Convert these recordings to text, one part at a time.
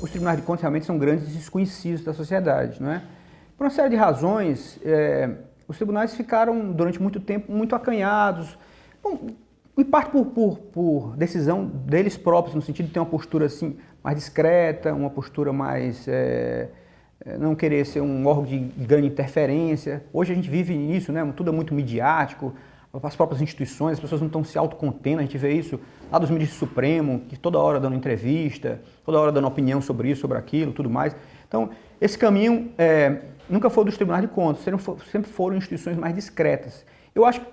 os tribunais de contas realmente são grandes desconhecidos da sociedade, não é? Por uma série de razões, os tribunais ficaram durante muito tempo muito acanhados, bom, em parte por decisão deles próprios, no sentido de ter uma postura assim, mais discreta, uma postura mais... não querer ser um órgão de grande interferência. Hoje a gente vive nisso, né? Tudo é muito midiático, as próprias instituições, as pessoas não estão se autocontendo, a gente vê isso lá dos ministros Supremos, que toda hora dando entrevista, toda hora dando opinião sobre isso, sobre aquilo, tudo mais. Então, esse caminho nunca foi dos tribunais de contas, sempre foram instituições mais discretas. Eu acho que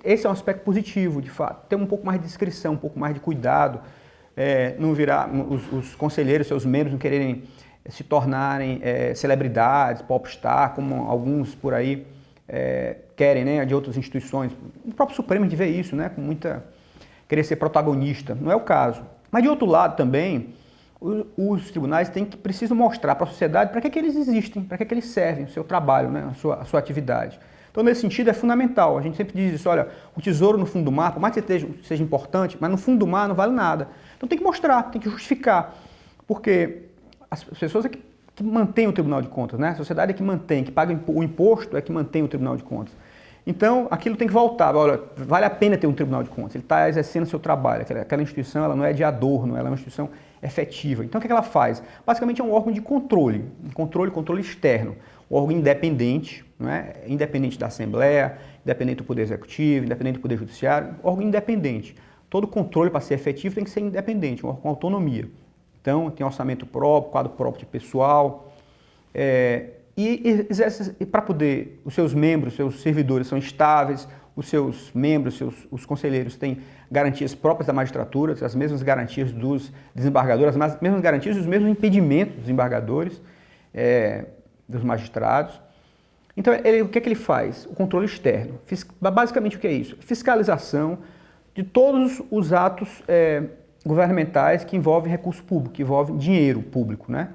esse é um aspecto positivo, de fato, ter um pouco mais de discrição, um pouco mais de cuidado, não virar os conselheiros, seus membros, não quererem se tornarem celebridades, popstar, como alguns por aí querem, né, de outras instituições. O próprio Supremo a gente vê isso, né, com muita... querer ser protagonista. Não é o caso. Mas de outro lado também, os tribunais precisam mostrar para a sociedade para que eles existem, para que eles servem, o seu trabalho, né, a sua atividade. Então, nesse sentido, é fundamental. A gente sempre diz isso, olha, o tesouro no fundo do mar, por mais que seja importante, mas no fundo do mar não vale nada. Então tem que mostrar, tem que justificar. Porque as pessoas que mantêm o Tribunal de Contas, né? A sociedade é que mantém, que paga o imposto é que mantém o Tribunal de Contas. Então, aquilo tem que voltar. Olha, vale a pena ter um Tribunal de Contas. Ele está exercendo o seu trabalho. Aquela instituição ela não é de adorno, ela é uma instituição efetiva. Então, o que ela faz? Basicamente é um órgão de controle, controle externo. Um órgão independente, não é? Independente da Assembleia, independente do Poder Executivo, independente do Poder Judiciário, órgão independente. Todo controle, para ser efetivo, tem que ser independente, um órgão com autonomia. Então, tem orçamento próprio, quadro próprio de pessoal, e para poder, os seus membros, seus servidores são estáveis, os seus membros, os conselheiros têm garantias próprias da magistratura, as mesmas garantias dos desembargadores, as mesmas garantias e os mesmos impedimentos dos desembargadores, dos magistrados. Então, o que é que ele faz? O controle externo. Basicamente, o que é isso? Fiscalização de todos os atos governamentais que envolvem recurso público, que envolvem dinheiro público, né?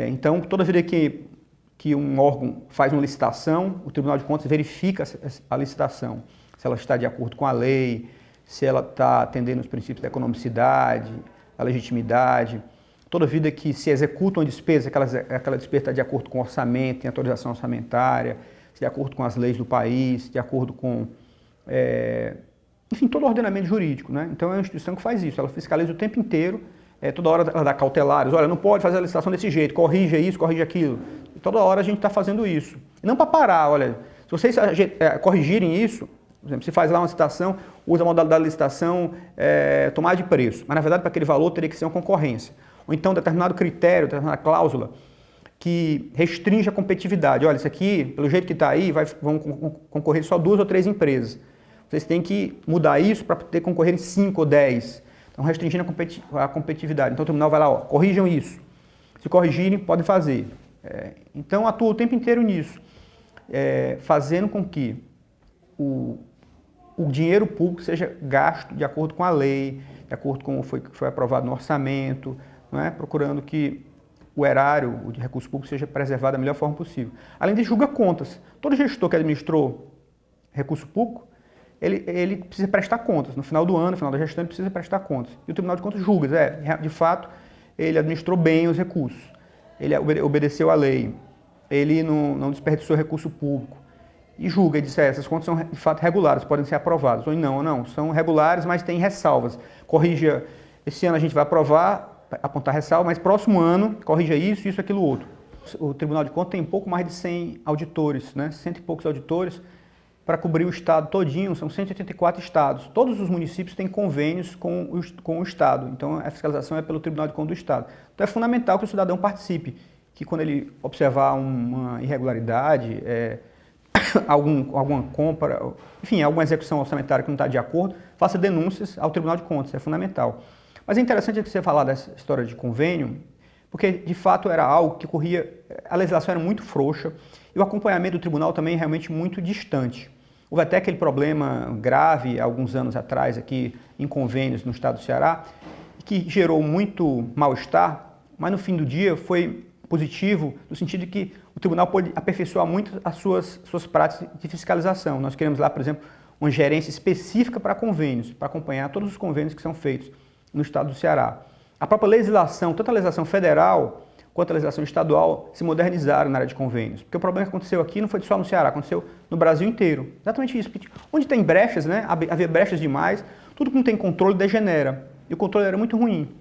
Então, toda vida que um órgão faz uma licitação, o Tribunal de Contas verifica a licitação, se ela está de acordo com a lei, se ela está atendendo os princípios da economicidade, da legitimidade. Toda vida que se executa uma despesa, aquela despesa está de acordo com o orçamento, tem autorização orçamentária, de acordo com as leis do país, de acordo com... enfim, todo o ordenamento jurídico, né? Então é uma instituição que faz isso, ela fiscaliza o tempo inteiro, toda hora ela dá cautelares, olha, não pode fazer a licitação desse jeito, corrija isso, corrija aquilo. E toda hora a gente está fazendo isso. E não para parar, olha, se vocês corrigirem isso, por exemplo, se faz lá uma licitação, usa a modalidade de licitação tomada de preço, mas na verdade para aquele valor teria que ser uma concorrência. Ou então determinado critério, determinada cláusula que restringe a competitividade. Olha, isso aqui, pelo jeito que está aí, vão concorrer só 2 ou 3 empresas. Vocês têm que mudar isso para poder concorrer em 5 ou 10. Então, restringindo a competitividade. Então, o tribunal vai lá, ó, corrijam isso. Se corrigirem, podem fazer. Então, atua o tempo inteiro nisso, fazendo com que o dinheiro público seja gasto de acordo com a lei, de acordo com o que foi aprovado no orçamento, não é? Procurando que o erário, o de recurso público, seja preservado da melhor forma possível. Além disso, julga contas. Todo gestor que administrou recurso público, ele precisa prestar contas. No final do ano, no final da gestão, ele precisa prestar contas. E o Tribunal de Contas julga, de fato, ele administrou bem os recursos, ele obedeceu à lei, ele não desperdiçou recurso público. E julga, e diz, essas contas são de fato regulares, podem ser aprovadas. Ou não, são regulares, mas tem ressalvas. Corrija, esse ano a gente vai apontar ressalva, mas próximo ano, corrija isso, aquilo, outro. O Tribunal de Contas tem um pouco mais de 100 auditores, né? 100 e poucos auditores, para cobrir o estado todinho, são 184 estados. Todos os municípios têm convênios com o estado, então a fiscalização é pelo Tribunal de Contas do Estado. Então é fundamental que o cidadão participe, que quando ele observar uma irregularidade, alguma compra, enfim, alguma execução orçamentária que não está de acordo, faça denúncias ao Tribunal de Contas, é fundamental. Mas é interessante você falar dessa história de convênio, porque de fato era algo que a legislação era muito frouxa e o acompanhamento do tribunal também é realmente muito distante. Houve até aquele problema grave, alguns anos atrás, aqui em convênios no estado do Ceará, que gerou muito mal-estar, mas no fim do dia foi positivo, no sentido de que o tribunal pôde aperfeiçoar muito as suas práticas de fiscalização. Nós queremos lá, por exemplo, uma gerência específica para convênios, para acompanhar todos os convênios que são feitos no estado do Ceará. A própria legislação, tanto a legislação federal quanto a legislação estadual, se modernizaram na área de convênios. Porque o problema que aconteceu aqui não foi só no Ceará, aconteceu no Brasil inteiro. Exatamente isso. Onde tem brechas, né? Havia brechas demais, tudo que não tem controle degenera. E o controle era muito ruim.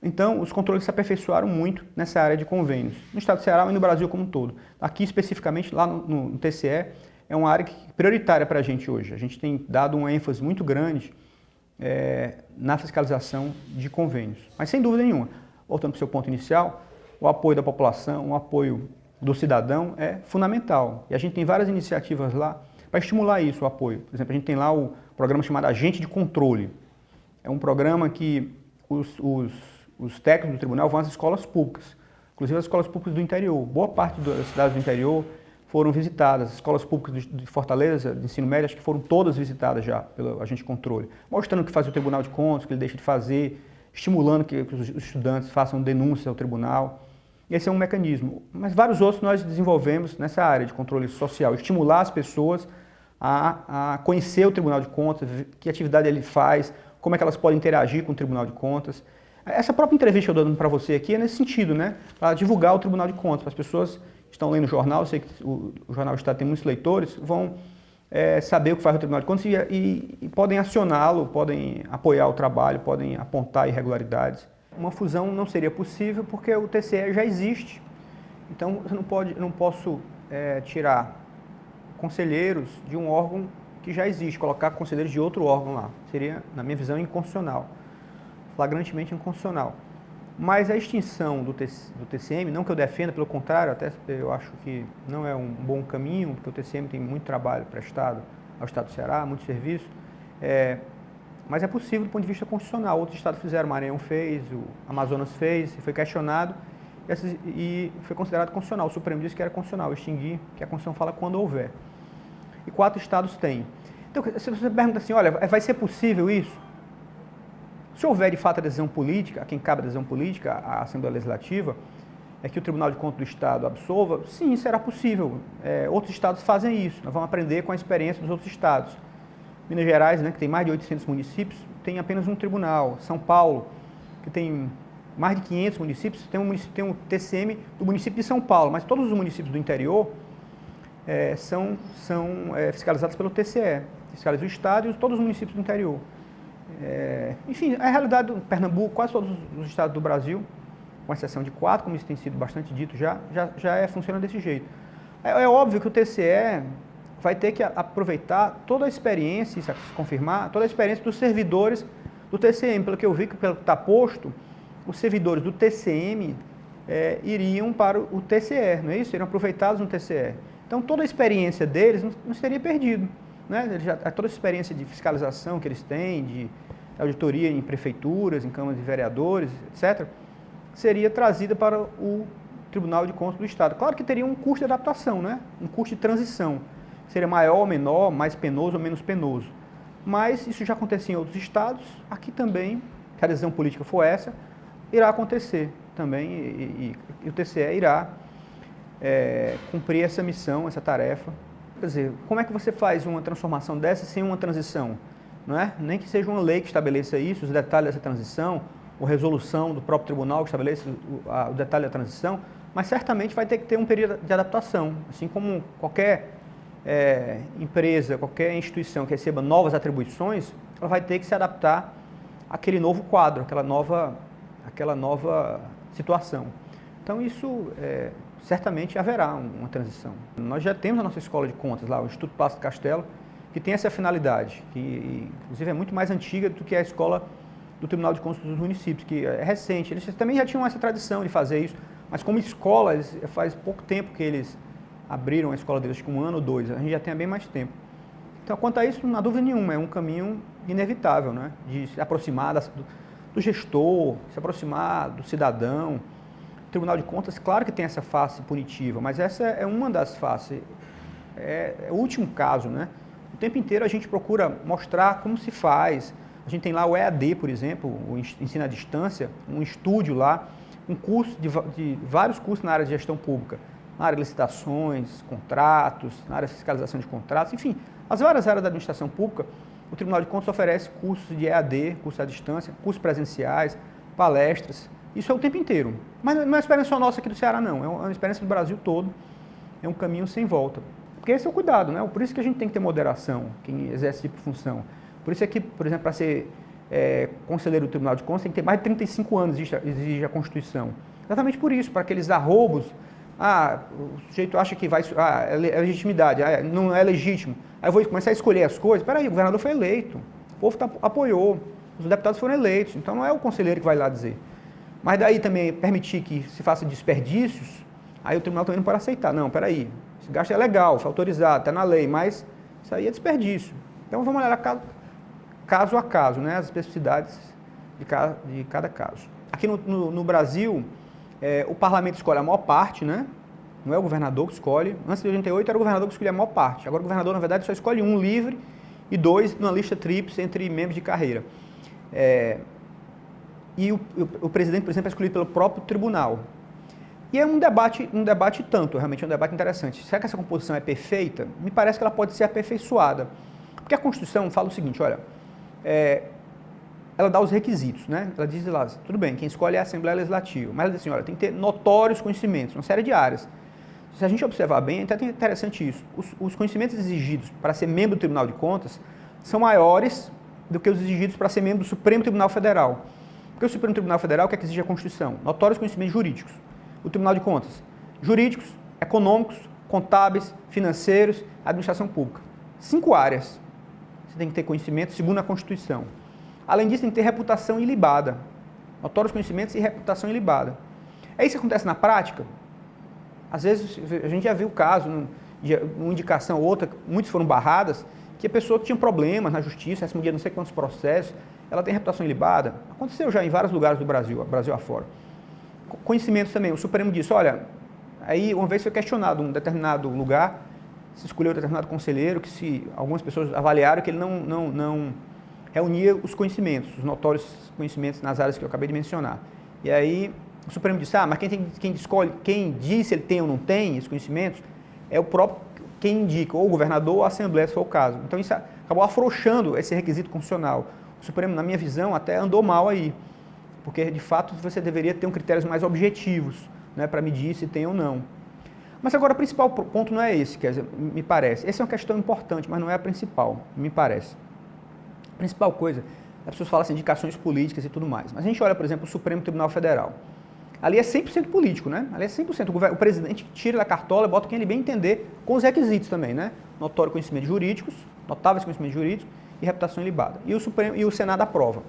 Então, os controles se aperfeiçoaram muito nessa área de convênios, no estado do Ceará e no Brasil como um todo. Aqui, especificamente, lá no TCE, é uma área prioritária para a gente hoje. A gente tem dado uma ênfase muito grande na fiscalização de convênios. Mas, sem dúvida nenhuma, voltando para o seu ponto inicial, o apoio da população, o apoio do cidadão é fundamental. E a gente tem várias iniciativas lá para estimular isso, o apoio. Por exemplo, a gente tem lá o programa chamado Agente de Controle. É um programa que os técnicos do tribunal vão às escolas públicas, inclusive as escolas públicas do interior. Boa parte das cidades do interior foram visitadas. As escolas públicas de Fortaleza, de ensino médio, acho que foram todas visitadas já pelo agente de controle, mostrando o que faz o Tribunal de Contas, o que ele deixa de fazer, estimulando que os estudantes façam denúncias ao tribunal. Esse é um mecanismo. Mas vários outros nós desenvolvemos nessa área de controle social, estimular as pessoas a conhecer o Tribunal de Contas, que atividade ele faz, como é que elas podem interagir com o Tribunal de Contas. Essa própria entrevista que eu estou dando para você aqui é nesse sentido, né? Para divulgar o Tribunal de Contas, para as pessoas que estão lendo o jornal, eu sei que o Jornal do Estado tem muitos leitores, vão saber o que faz o Tribunal de Contas e podem acioná-lo, podem apoiar o trabalho, podem apontar irregularidades. Uma fusão não seria possível porque o TCE já existe, então eu não posso tirar conselheiros de um órgão que já existe, colocar conselheiros de outro órgão lá. Seria, na minha visão, inconstitucional, flagrantemente inconstitucional. Mas a extinção do TCM, não que eu defenda, pelo contrário, até eu acho que não é um bom caminho, porque o TCM tem muito trabalho prestado ao Estado do Ceará, muito serviço, mas é possível do ponto de vista constitucional. Outros estados fizeram, o Maranhão fez, o Amazonas fez, foi questionado e foi considerado constitucional. O Supremo disse que era constitucional, extinguir, que a Constituição fala quando houver. E 4 estados têm. Então, se você pergunta assim, olha, vai ser possível isso? Se houver de fato a decisão política, a quem cabe a decisão política, a Assembleia Legislativa, é que o Tribunal de Contas do Estado absolva, sim, será possível. Outros estados fazem isso, nós vamos aprender com a experiência dos outros estados. Minas Gerais, né, que tem mais de 800 municípios, tem apenas um tribunal. São Paulo, que tem mais de 500 municípios, tem um TCM do município de São Paulo, mas todos os municípios do interior são fiscalizados pelo TCE, fiscaliza o estado e todos os municípios do interior. Enfim, a realidade do Pernambuco, quase todos os estados do Brasil, com exceção de 4, como isso tem sido bastante dito já funciona desse jeito. É óbvio que o TCE vai ter que aproveitar toda a experiência, se confirmar, toda a experiência dos servidores do TCM. Pelo que eu vi, pelo que está posto, os servidores do TCM iriam para o TCE, não é isso? Seriam aproveitados no TCE. Então, toda a experiência deles não seria perdido, né? Toda a experiência de fiscalização que eles têm, de auditoria em prefeituras, em câmaras de vereadores, etc., seria trazida para o Tribunal de Contas do Estado. Claro que teria um custo de adaptação, né? Um custo de transição. Seria maior ou menor, mais penoso ou menos penoso. Mas isso já acontecia em outros estados, aqui também, que a decisão política for essa, irá acontecer também e o TCE irá cumprir essa missão, essa tarefa. Quer dizer, como é que você faz uma transformação dessa sem uma transição? Não é? Nem que seja uma lei que estabeleça isso, os detalhes dessa transição, ou resolução do próprio tribunal que estabeleça o detalhe da transição, mas certamente vai ter que ter um período de adaptação, assim como qualquer empresa, qualquer instituição que receba novas atribuições, ela vai ter que se adaptar àquele novo quadro, àquela nova situação. Então isso certamente haverá uma transição. Nós já temos a nossa escola de contas lá, o Instituto Plácido Castelo, que tem essa finalidade, que inclusive é muito mais antiga do que a escola do Tribunal de Contas dos municípios, que é recente. Eles também já tinham essa tradição de fazer isso, mas como escola, faz pouco tempo que eles abriram a escola deles, acho que 1 ano ou 2, a gente já tem bem mais tempo. Então, quanto a isso, não há dúvida nenhuma, é um caminho inevitável, né? De se aproximar do gestor, se aproximar do cidadão. O Tribunal de Contas, claro que tem essa face punitiva, mas essa é uma das faces, é o último caso, né? O tempo inteiro a gente procura mostrar como se faz. A gente tem lá o EAD, por exemplo, o ensino à distância, um estúdio lá, um curso de vários cursos na área de gestão pública, na área de licitações, contratos, na área de fiscalização de contratos, enfim, as várias áreas da administração pública. O Tribunal de Contas oferece cursos de EAD, cursos à distância, cursos presenciais, palestras, isso é o tempo inteiro. Mas não é uma experiência só nossa aqui do Ceará, não, é uma experiência do Brasil todo, é um caminho sem volta. Porque esse é o cuidado, né? Por isso que a gente tem que ter moderação, quem exerce esse tipo de função. Por isso é que, por exemplo, para ser conselheiro do Tribunal de Contas, tem que ter mais de 35 anos, exige a Constituição. Exatamente por isso, para aqueles arroubos, o sujeito acha que é legitimidade, não é legítimo. Aí eu vou começar a escolher as coisas, peraí, o governador foi eleito, o povo apoiou, os deputados foram eleitos, então não é o conselheiro que vai lá dizer. Mas daí também permitir que se faça desperdícios, aí o tribunal também não pode aceitar. Não, peraí, esse gasto é legal, foi autorizado, está na lei, mas isso aí é desperdício. Então vamos olhar caso a caso, né, as especificidades de cada caso. Aqui no Brasil, o parlamento escolhe a maior parte, né? Não é o governador que escolhe. Antes de 88 era o governador que escolhia a maior parte. Agora o governador, na verdade, só escolhe um livre e 2 numa lista tríplice entre membros de carreira. E o presidente, por exemplo, é escolhido pelo próprio tribunal. E é um debate tanto, realmente é um debate interessante. Será que essa composição é perfeita? Me parece que ela pode ser aperfeiçoada. Porque a Constituição fala o seguinte, olha, ela dá os requisitos, né? Ela diz lá, tudo bem, quem escolhe é a Assembleia Legislativa, mas ela diz assim, olha, tem que ter notórios conhecimentos, uma série de áreas. Se a gente observar bem, é até interessante isso. Os conhecimentos exigidos para ser membro do Tribunal de Contas são maiores do que os exigidos para ser membro do Supremo Tribunal Federal. Porque o Supremo Tribunal Federal, o que é que exige a Constituição? Notórios conhecimentos jurídicos. O Tribunal de Contas, jurídicos, econômicos, contábeis, financeiros, administração pública. 5 áreas. Você tem que ter conhecimento segundo a Constituição. Além disso, tem que ter reputação ilibada. Notórios conhecimentos e reputação ilibada. É isso que acontece na prática? Às vezes, a gente já viu o caso, de uma indicação ou outra, muitas foram barradas, que a pessoa que tinha problemas na justiça, respondia não sei quantos processos, ela tem reputação ilibada. Aconteceu já em vários lugares do Brasil, Brasil afora. Conhecimentos também, o Supremo disse, olha, aí uma vez foi questionado um determinado lugar, se escolheu um determinado conselheiro, que algumas pessoas avaliaram que ele não reunia os conhecimentos, os notórios conhecimentos nas áreas que eu acabei de mencionar. E aí o Supremo disse, mas quem diz se ele tem ou não tem esses conhecimentos, é o próprio quem indica, ou o governador ou a Assembleia, se for o caso. Então isso acabou afrouxando esse requisito constitucional. O Supremo, na minha visão, até andou mal aí. Porque, de fato, você deveria ter critérios mais objetivos, né, para medir se tem ou não. Mas agora, o principal ponto não é esse, quer dizer, me parece. Essa é uma questão importante, mas não é a principal, me parece. A principal coisa, as pessoas falam assim, indicações políticas e tudo mais. Mas a gente olha, por exemplo, o Supremo Tribunal Federal. Ali é 100% político, né? Ali é 100%. O presidente tira da cartola, bota quem ele bem entender, com os requisitos também, né? Notório conhecimentos jurídicos, notáveis conhecimentos jurídicos e reputação ilibada. E o Senado aprova.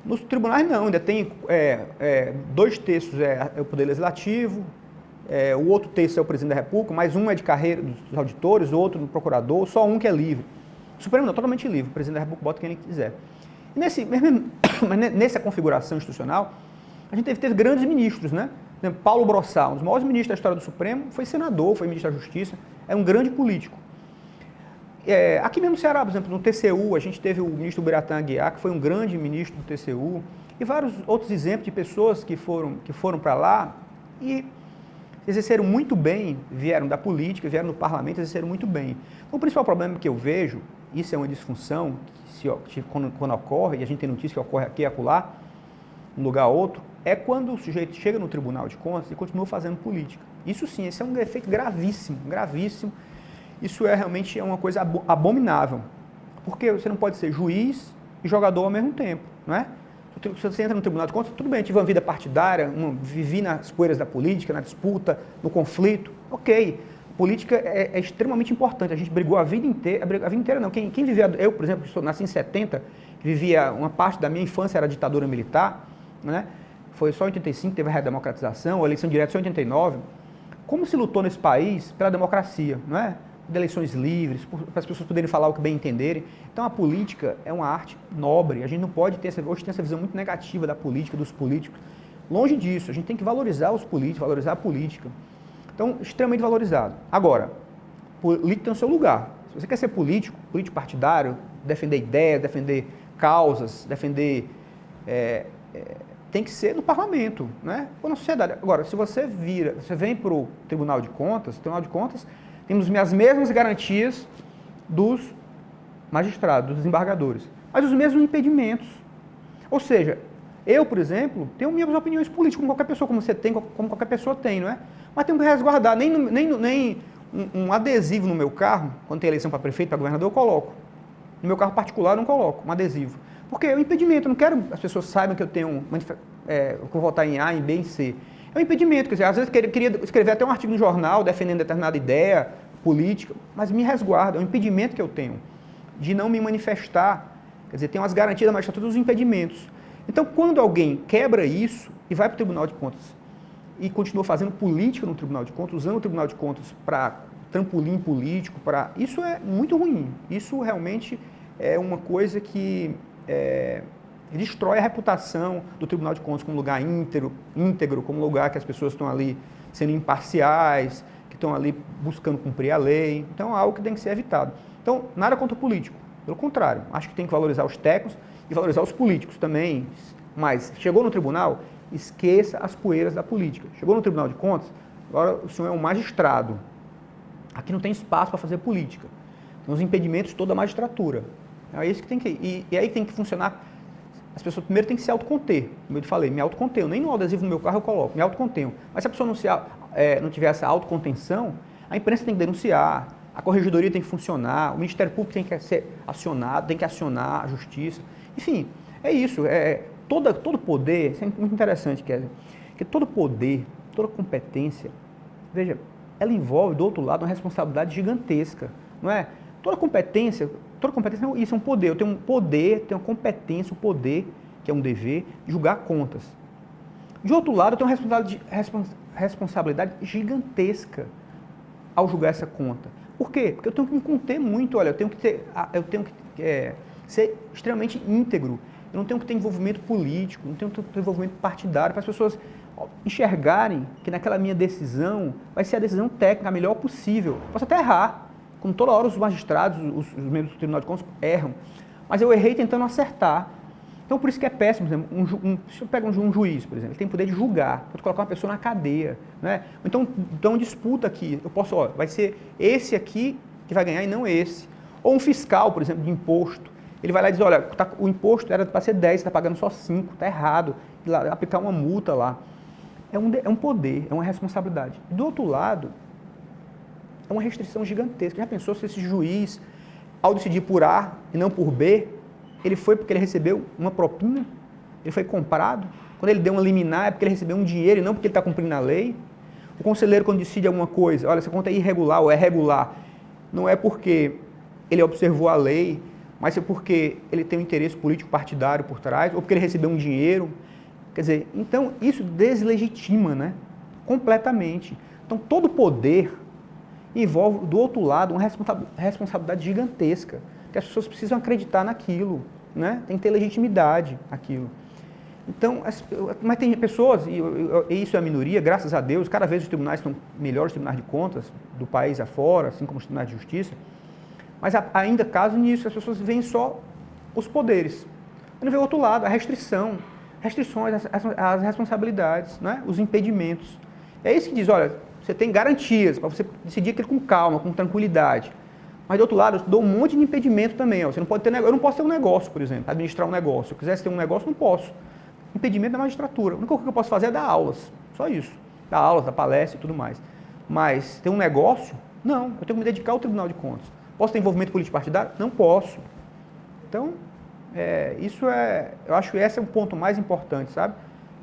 Nos tribunais não, ainda tem 2 terços é o Poder Legislativo, o outro terço é o Presidente da República, mais um é de carreira dos auditores, o outro do procurador, só um que é livre. O Supremo não é totalmente livre, o Presidente da República bota quem ele quiser. E nessa configuração institucional, a gente teve grandes ministros, né? Por exemplo, Paulo Brossard, um dos maiores ministros da história do Supremo, foi senador, foi ministro da Justiça, é um grande político. Aqui mesmo no Ceará, por exemplo, no TCU, a gente teve o ministro Biratã Aguiar, que foi um grande ministro do TCU, e vários outros exemplos de pessoas que foram para lá e exerceram muito bem, vieram da política, vieram do parlamento, exerceram muito bem. Então, o principal problema que eu vejo, isso é uma disfunção, quando ocorre, e a gente tem notícia que ocorre aqui e acolá, um lugar ou outro, é quando o sujeito chega no Tribunal de Contas e continua fazendo política. Isso sim, esse é um defeito gravíssimo, gravíssimo. Isso realmente uma coisa abominável, porque você não pode ser juiz e jogador ao mesmo tempo, não é? Se você entra no Tribunal de Contas, tudo bem, eu tive uma vida partidária, vivi nas poeiras da política, na disputa, no conflito, ok. Política é extremamente importante, a gente brigou a vida inteira não. Quem vivia, eu, por exemplo, nasci em 70, vivia uma parte da minha infância era a ditadura militar, né? Foi só em 85 que teve a redemocratização, a eleição direta só em 89. Como se lutou nesse país pela democracia, não é? De eleições livres, para as pessoas poderem falar o que bem entenderem. Então a política é uma arte nobre, a gente não pode ter hoje tem essa visão muito negativa da política, dos políticos. Longe disso, a gente tem que valorizar os políticos, valorizar a política. Então, extremamente valorizado. Agora, político tem o seu lugar. Se você quer ser político partidário, defender ideias, defender causas, defender... tem que ser no parlamento, né? Ou na sociedade. Agora, se você vem para o Tribunal de Contas, temos as mesmas garantias dos magistrados, dos desembargadores, mas os mesmos impedimentos. Ou seja, Eu, por exemplo, tenho minhas opiniões políticas, como qualquer pessoa, como você tem, como qualquer pessoa tem, não é? Mas tenho que resguardar. Nem um adesivo no meu carro, quando tem eleição para prefeito, para governador, eu coloco. No meu carro particular, eu não coloco um adesivo. Porque é um impedimento, eu não quero que as pessoas saibam que eu tenho, que eu vou votar em A, em B, em C. É um impedimento, quer dizer, às vezes eu queria escrever até um artigo no jornal defendendo determinada ideia política, mas me resguarda, é um impedimento que eu tenho de não me manifestar. Quer dizer, tem umas garantias da magistratura dos impedimentos. Então, quando alguém quebra isso e vai para o Tribunal de Contas e continua fazendo política no Tribunal de Contas, usando o Tribunal de Contas para trampolim político, isso é muito ruim. Isso realmente é uma coisa que destrói a reputação do Tribunal de Contas como lugar íntegro, como lugar que as pessoas estão ali sendo imparciais, que estão ali buscando cumprir a lei. Então, é algo que tem que ser evitado. Então, nada contra o político. Pelo contrário, acho que tem que valorizar os técnicos e valorizar os políticos também. Mas chegou no tribunal, esqueça as poeiras da política. Chegou no Tribunal de Contas, agora o senhor é um magistrado. Aqui não tem espaço para fazer política. Tem os impedimentos de toda a magistratura. É isso que tem que e aí tem que funcionar. As pessoas primeiro têm que se autoconter. Como eu te falei, me autocontenho. Nem no adesivo no meu carro eu coloco, me autocontenho. Mas se a pessoa não tiver essa autocontenção, a imprensa tem que denunciar, a corregedoria tem que funcionar, o Ministério Público tem que ser acionado, tem que acionar a justiça. Enfim, é isso. Todo poder, isso é muito interessante, Kézia, que todo poder, toda competência, veja, ela envolve, do outro lado, uma responsabilidade gigantesca, não é? Toda competência, isso é um poder. Eu tenho um poder, tenho uma competência, o poder, que é um dever, de julgar contas. De outro lado, eu tenho uma responsabilidade gigantesca ao julgar essa conta. Por quê? Porque eu tenho que me conter muito, olha, eu tenho que ser extremamente íntegro, eu não tenho que ter envolvimento político, não tenho que ter envolvimento partidário, para as pessoas enxergarem que naquela minha decisão vai ser a decisão técnica a melhor possível. Posso até errar, como toda hora os magistrados, os membros do Tribunal de Contas erram, mas eu errei tentando acertar. Então, por isso que é péssimo, por exemplo, se eu pego um juiz, por exemplo, ele tem poder de julgar, pode colocar uma pessoa na cadeia, né? Então disputa aqui, eu posso, vai ser esse aqui que vai ganhar e não esse. Ou um fiscal, por exemplo, de imposto, ele vai lá e diz, olha, o imposto era para ser 10, você está pagando só 5, está errado, e lá, aplicar uma multa lá. É um poder, é uma responsabilidade. Do outro lado, é uma restrição gigantesca. Já pensou se esse juiz, ao decidir por A e não por B, ele foi porque ele recebeu uma propina? Ele foi comprado? Quando ele deu uma liminar é porque ele recebeu um dinheiro e não porque ele está cumprindo a lei? O conselheiro, quando decide alguma coisa, olha, essa conta é irregular ou é regular, não é porque ele observou a lei, mas é porque ele tem um interesse político partidário por trás, ou porque ele recebeu um dinheiro. Quer dizer, então isso deslegitima, né? Completamente. Então todo poder envolve, do outro lado, uma responsabilidade gigantesca, que as pessoas precisam acreditar naquilo, né? Tem que ter legitimidade aquilo. Então, mas tem pessoas, e isso é a minoria, graças a Deus, cada vez os tribunais estão melhores, os tribunais de contas do país afora, assim como os tribunais de justiça, mas ainda caso nisso, as pessoas veem só os poderes. Quando vê o outro lado, a restrições, as responsabilidades, né? Os impedimentos. É isso que diz, olha, você tem garantias para você decidir aquilo com calma, com tranquilidade. Mas, do outro lado, eu dou um monte de impedimento também. Ó. Você não pode ter, eu não posso ter um negócio, por exemplo, administrar um negócio. Se eu quisesse ter um negócio, não posso. Impedimento da magistratura. A única coisa que eu posso fazer é dar aulas. Só isso. Dar aulas, dar palestra e tudo mais. Mas ter um negócio? Não. Eu tenho que me dedicar ao Tribunal de Contas. Posso ter envolvimento político partidário? Não posso. Então, eu acho que esse é o ponto mais importante, sabe?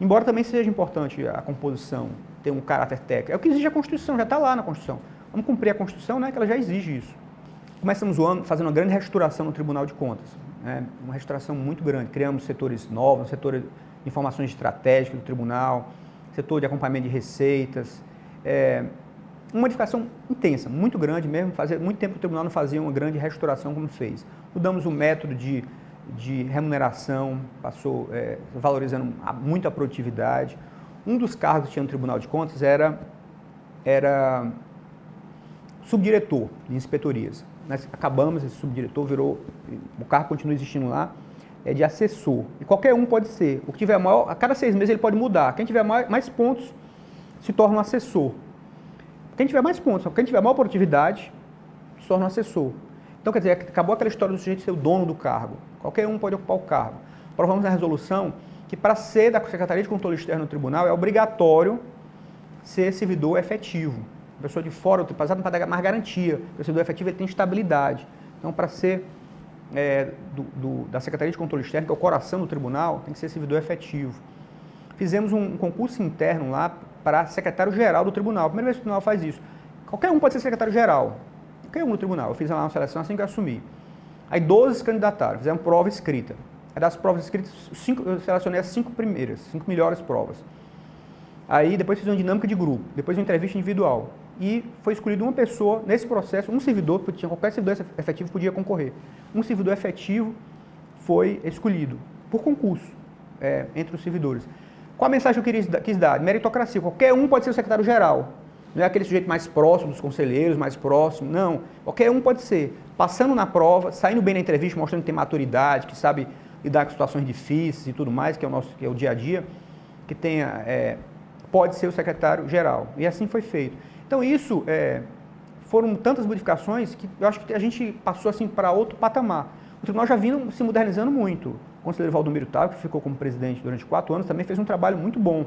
Embora também seja importante a composição, ter um caráter técnico. É o que exige a Constituição, já está lá na Constituição. Vamos cumprir a Constituição, né, que ela já exige isso. Começamos o ano fazendo uma grande reestruturação no Tribunal de Contas, né? Uma reestruturação muito grande. Criamos setores novos, setor de informações estratégicas do Tribunal, setor de acompanhamento de receitas. Uma modificação intensa, muito grande mesmo. Fazia muito tempo que o Tribunal não fazia uma grande reestruturação como fez. Mudamos o método de remuneração, passou valorizando muito a produtividade. Um dos cargos que tinha no Tribunal de Contas era subdiretor de inspetorias. Nós acabamos, esse subdiretor o cargo continua existindo lá, é de assessor. E qualquer um pode ser. O que tiver maior, a cada 6 meses ele pode mudar. Quem tiver mais pontos se torna um assessor. Quem tiver mais pontos, quem tiver maior produtividade se torna um assessor. Então, quer dizer, acabou aquela história do sujeito ser o dono do cargo. Qualquer um pode ocupar o cargo. Aprovamos a resolução que para ser da Secretaria de Controle Externo do Tribunal é obrigatório ser servidor efetivo. A pessoa de fora, para dar mais garantia, o servidor efetivo ele tem estabilidade. Então, para ser da Secretaria de Controle Externo, que é o coração do tribunal, tem que ser servidor efetivo. Fizemos um concurso interno lá para secretário-geral do tribunal. A primeira vez que o tribunal faz isso. Qualquer um pode ser secretário-geral. Qualquer um do tribunal. Eu fiz lá uma seleção assim que eu assumi. Aí 12 se candidataram, fizeram prova escrita. Aí das provas escritas, eu selecionei as 5 primeiras, 5 melhores provas. Aí depois fiz uma dinâmica de grupo, depois uma entrevista individual. E foi escolhido uma pessoa, nesse processo, um servidor, porque qualquer servidor efetivo podia concorrer. Um servidor efetivo foi escolhido por concurso entre os servidores. Qual a mensagem que eu quis dar? Meritocracia. Qualquer um pode ser o secretário-geral. Não é aquele sujeito mais próximo dos conselheiros, mais próximo. Não. Qualquer um pode ser. Passando na prova, saindo bem na entrevista, mostrando que tem maturidade, que sabe lidar com situações difíceis e tudo mais, que é o dia a dia, que tenha, pode ser o secretário-geral. E assim foi feito. Então isso foram tantas modificações que eu acho que a gente passou assim para outro patamar. O tribunal já vinha se modernizando muito. O conselheiro Valdomiro Távora, que ficou como presidente durante 4 anos, também fez um trabalho muito bom.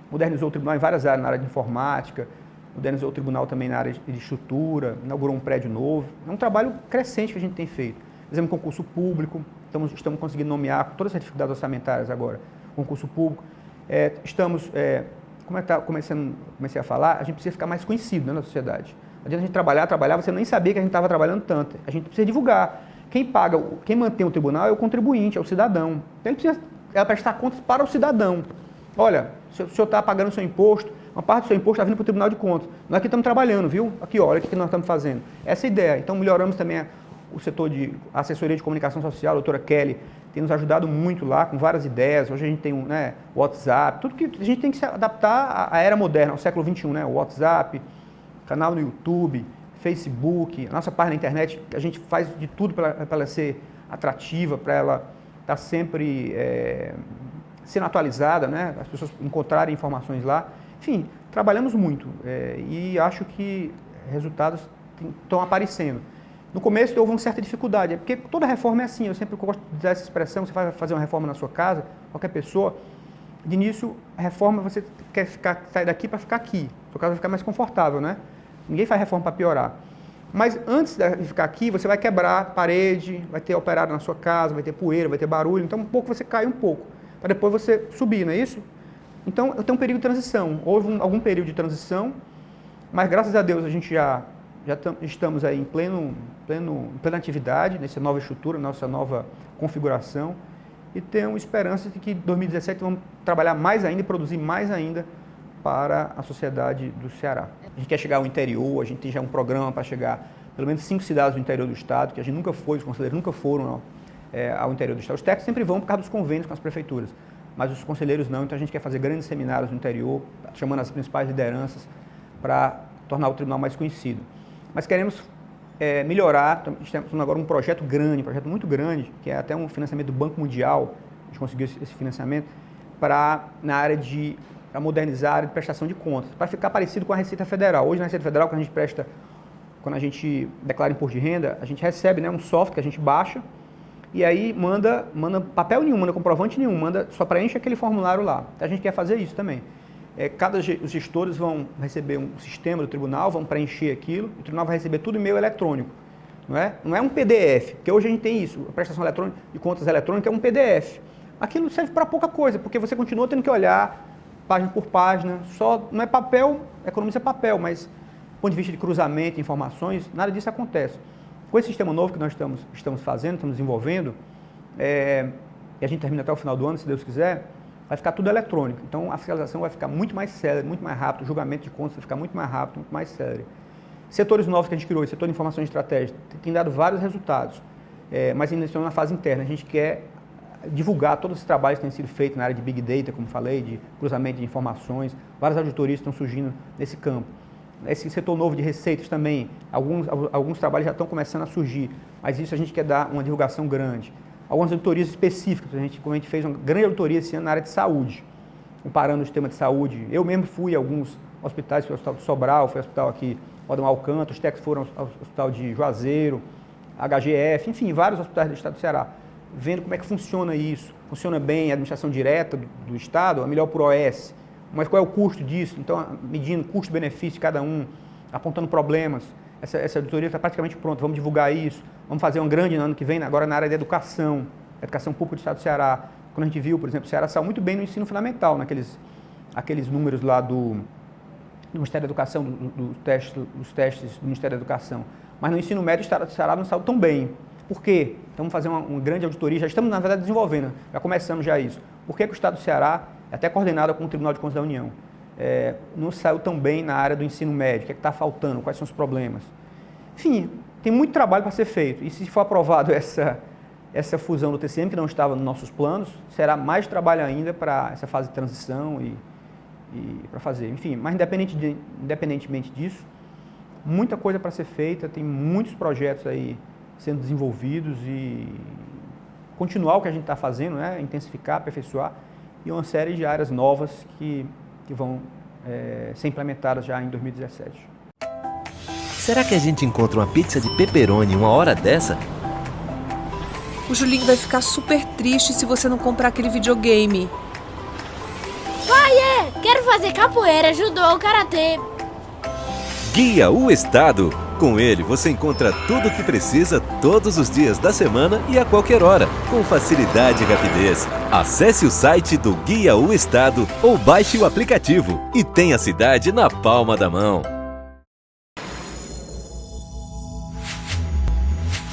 Modernizou o tribunal em várias áreas, na área de informática, modernizou o tribunal também na área de estrutura, inaugurou um prédio novo. É um trabalho crescente que a gente tem feito. Fizemos concurso público, estamos conseguindo nomear, com todas as dificuldades orçamentárias agora, concurso público. Como comecei a falar, a gente precisa ficar mais conhecido, né, na sociedade. Não adianta a gente trabalhar, você nem sabia que a gente estava trabalhando tanto. A gente precisa divulgar. Quem mantém o tribunal é o contribuinte, é o cidadão. Então ele precisa prestar contas para o cidadão. Olha, se o senhor está pagando o seu imposto, uma parte do seu imposto está vindo para o Tribunal de Contas. Nós aqui estamos trabalhando, viu? Aqui, olha o que nós estamos fazendo. Essa é a ideia. Então melhoramos também o setor de assessoria de comunicação social, a doutora Kelly tem nos ajudado muito lá, com várias ideias. Hoje a gente tem o WhatsApp, tudo que a gente tem que se adaptar à era moderna, ao século XXI, né? O WhatsApp, canal no YouTube, Facebook, a nossa página na internet, a gente faz de tudo para ela ser atrativa, para ela estar sempre sendo atualizada, né? As pessoas encontrarem informações lá. Enfim, trabalhamos muito e acho que resultados estão aparecendo. No começo houve uma certa dificuldade, porque toda reforma é assim, eu sempre gosto de usar essa expressão, você vai fazer uma reforma na sua casa, qualquer pessoa, de início, a reforma você quer sair daqui para ficar aqui, sua casa vai ficar mais confortável, né? Ninguém faz reforma para piorar. Mas antes de ficar aqui, você vai quebrar a parede, vai ter operário na sua casa, vai ter poeira, vai ter barulho, então um pouco você cai um pouco, para depois você subir, não é isso? Então, eu tenho um período de transição, houve algum período de transição, mas graças a Deus a gente já estamos aí em plena atividade, nessa nova estrutura, nossa nova configuração, e tenho esperança de que em 2017 vamos trabalhar mais ainda e produzir mais ainda para a sociedade do Ceará. A gente quer chegar ao interior, a gente tem já um programa para chegar pelo menos 5 cidades do interior do estado, que a gente nunca foi, os conselheiros nunca foram ao interior do estado. Os técnicos sempre vão por causa dos convênios com as prefeituras, mas os conselheiros não, então a gente quer fazer grandes seminários no interior, chamando as principais lideranças para tornar o tribunal mais conhecido. Mas queremos melhorar, temos agora um projeto muito grande, que é até um financiamento do Banco Mundial, a gente conseguiu esse financiamento, na área de modernizar a área de prestação de contas, para ficar parecido com a Receita Federal. Hoje na Receita Federal, quando a gente declara imposto de renda, a gente recebe um software que a gente baixa, e aí manda papel nenhum, manda comprovante nenhum, só preenche aquele formulário lá. Então a gente quer fazer isso também. Os gestores vão receber um sistema do tribunal, vão preencher aquilo, o tribunal vai receber tudo em e-mail eletrônico. Não é um PDF, porque hoje a gente tem isso, a prestação eletrônica de contas eletrônicas é um PDF. Aquilo serve para pouca coisa, porque você continua tendo que olhar página por página, não é papel, economiza papel, mas do ponto de vista de cruzamento, informações, nada disso acontece. Com esse sistema novo que nós estamos fazendo, estamos desenvolvendo, e a gente termina até o final do ano, se Deus quiser, vai ficar tudo eletrônico. Então, a fiscalização vai ficar muito mais célere, muito mais rápido, o julgamento de contas vai ficar muito mais rápido, muito mais célere. Setores novos que a gente criou, o setor de informação e estratégia, tem dado vários resultados, mas ainda estamos na fase interna. A gente quer divulgar todos os trabalhos que têm sido feitos na área de Big Data, como falei, de cruzamento de informações, várias auditorias estão surgindo nesse campo. Esse setor novo de receitas também, alguns trabalhos já estão começando a surgir, mas isso a gente quer dar uma divulgação grande. Algumas auditorias específicas, como a gente fez uma grande auditoria esse ano na área de saúde, comparando o sistema de saúde. Eu mesmo fui a alguns hospitais, fui ao Hospital de Sobral, fui ao hospital aqui, Odão Alcântara, os técnicos foram ao Hospital de Juazeiro, HGF, enfim, vários hospitais do estado do Ceará, vendo como é que funciona isso, funciona bem a administração direta do Estado, a melhor por OS, mas qual é o custo disso? Então, medindo custo-benefício de cada um, apontando problemas. Essa auditoria está praticamente pronta, vamos divulgar isso, vamos fazer um grande no ano que vem, agora na área da educação pública do Estado do Ceará. Quando a gente viu, por exemplo, o Ceará saiu muito bem no ensino fundamental, aqueles números lá do Ministério da Educação, dos testes do Ministério da Educação. Mas no ensino médio o Ceará não saiu tão bem. Por quê? Então vamos fazer uma grande auditoria, já estamos na verdade desenvolvendo, já começamos já isso. Por que o Estado do Ceará, até coordenado com o Tribunal de Contas da União, não saiu tão bem na área do ensino médio? O que é que está faltando? Quais são os problemas? Enfim, tem muito trabalho para ser feito. E se for aprovado essa fusão do TCM, que não estava nos nossos planos, será mais trabalho ainda para essa fase de transição e para fazer. Enfim, mas independentemente disso, muita coisa para ser feita, tem muitos projetos aí sendo desenvolvidos e continuar o que a gente está fazendo, né? Intensificar, aperfeiçoar, e uma série de áreas novas que vão ser implementadas já em 2017. Será que a gente encontra uma pizza de pepperoni uma hora dessa? O Julinho vai ficar super triste se você não comprar aquele videogame. Pai, quero fazer capoeira, judô, karatê. Guia o Estado. Com ele você encontra tudo o que precisa todos os dias da semana e a qualquer hora, com facilidade e rapidez. Acesse o site do Guia o Estado ou baixe o aplicativo e tenha a cidade na palma da mão.